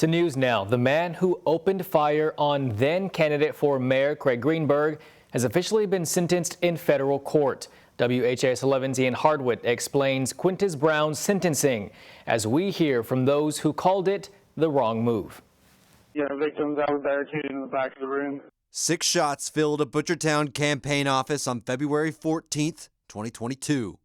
To news now, the man who opened fire on then candidate for mayor Craig Greenberg has officially been sentenced in federal court. WHAS11's Ian Hardwitt explains Quintez Brown's sentencing as we hear from those who called it the wrong move. Yeah, victims, I was barricaded in the back of the room. 6 shots filled a Butchertown campaign office on February 14th, 2022.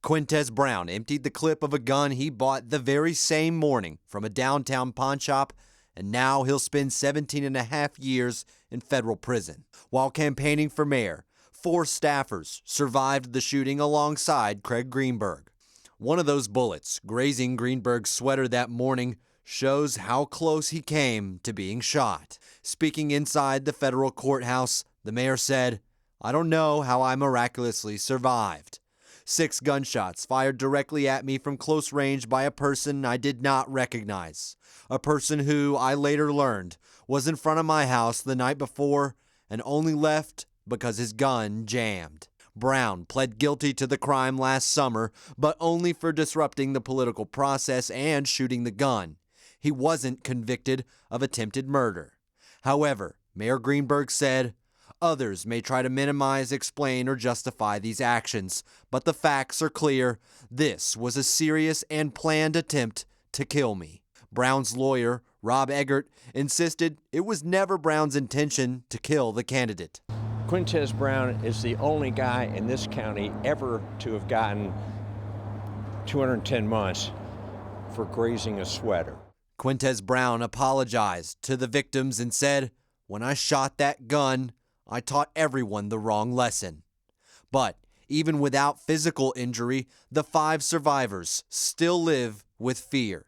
Quintez Brown emptied the clip of a gun he bought the very same morning from a downtown pawn shop, and now he'll spend 17.5 years in federal prison. While campaigning for mayor, 4 staffers survived the shooting alongside Craig Greenberg. One of those bullets grazing Greenberg's sweater that morning shows how close he came to being shot. Speaking inside the federal courthouse, the mayor said, "I don't know how I miraculously survived. 6 gunshots fired directly at me from close range by a person I did not recognize. A person who, I later learned, was in front of my house the night before and only left because his gun jammed." Brown pled guilty to the crime last summer, but only for disrupting the political process and shooting the gun. He wasn't convicted of attempted murder. However, Mayor Greenberg said, "Others may try to minimize, explain, or justify these actions, but the facts are clear. This was a serious and planned attempt to kill me." Brown's lawyer, Rob Eggert, insisted it was never Brown's intention to kill the candidate. Quintez Brown is the only guy in this county ever to have gotten 210 months for grazing a sweater. Quintez Brown apologized to the victims and said, "When I shot that gun, I taught everyone the wrong lesson." But even without physical injury, the 5 survivors still live with fear.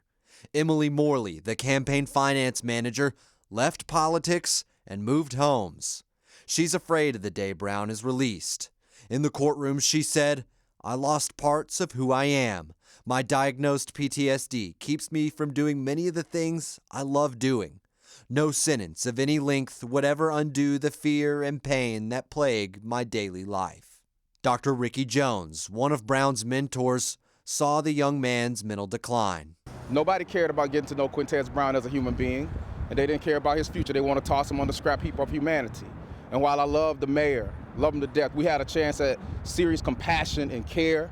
Emily Morley, the campaign finance manager, left politics and moved homes. She's afraid of the day Brown is released. In the courtroom, she said, "I lost parts of who I am. My diagnosed PTSD keeps me from doing many of the things I love doing. No sentence of any length would ever undo the fear and pain that plague my daily life." Dr. Ricky Jones, one of Brown's mentors, saw the young man's mental decline. Nobody cared about getting to know Quintez Brown as a human being, and they didn't care about his future. They want to toss him on the scrap heap of humanity. And while I love the mayor, love him to death, we had a chance at serious compassion and care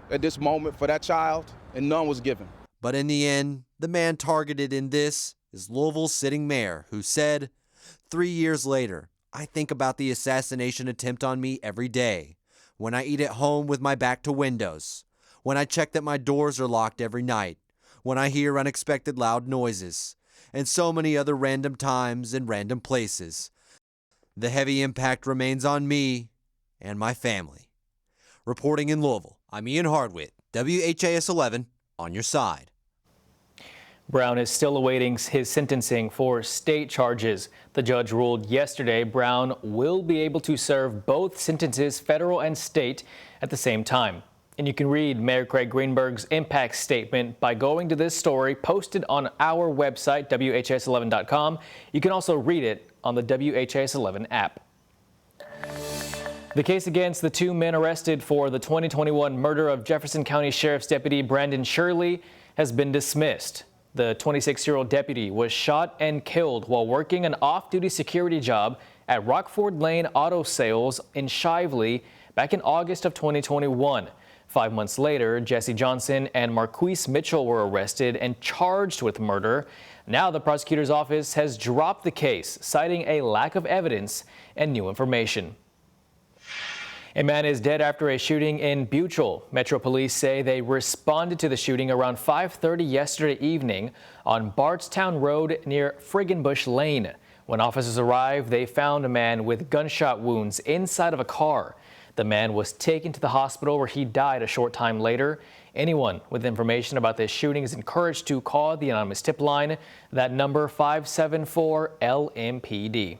at this moment for that child, and none was given. But in the end, the man targeted in this is Louisville's sitting mayor, who said, 3 years later, I think about the assassination attempt on me every day. When I eat at home with my back to windows. When I check that my doors are locked every night. When I hear unexpected loud noises. And so many other random times and random places. The heavy impact remains on me and my family. Reporting in Louisville, I'm Ian Hardwitt, WHAS11, on your side. Brown is still awaiting his sentencing for state charges. The judge ruled yesterday Brown will be able to serve both sentences, federal and state, at the same time. And you can read Mayor Craig Greenberg's impact statement by going to this story posted on our website, WHAS11.com. You can also read it on the WHAS11 app. The case against the 2 men arrested for the 2021 murder of Jefferson County Sheriff's Deputy Brandon Shirley has been dismissed. The 26-year-old deputy was shot and killed while working an off-duty security job at Rockford Lane Auto Sales in Shively back in August of 2021. 5 months later, Jesse Johnson and Marquise Mitchell were arrested and charged with murder. Now the prosecutor's office has dropped the case, citing a lack of evidence and new information. A man is dead after a shooting in Buchel. Metro Police say they responded to the shooting around 5:30 yesterday evening on Bardstown Road near Friggenbush Lane. When officers arrived, they found a man with gunshot wounds inside of a car. The man was taken to the hospital where he died a short time later. Anyone with information about this shooting is encouraged to call the anonymous tip line, that number 574-LMPD.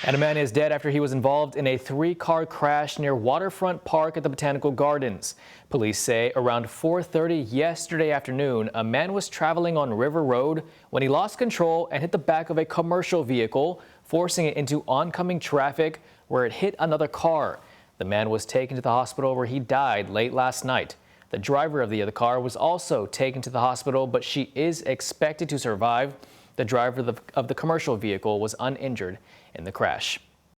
And a man is dead after he was involved in a 3-car crash near Waterfront Park at the Botanical Gardens. Police say around 4:30 yesterday afternoon, a man was traveling on River Road when he lost control and hit the back of a commercial vehicle, forcing it into oncoming traffic where it hit another car. The man was taken to the hospital where he died late last night. The driver of the other car was also taken to the hospital, but she is expected to survive. The driver of the commercial vehicle was uninjured in the crash.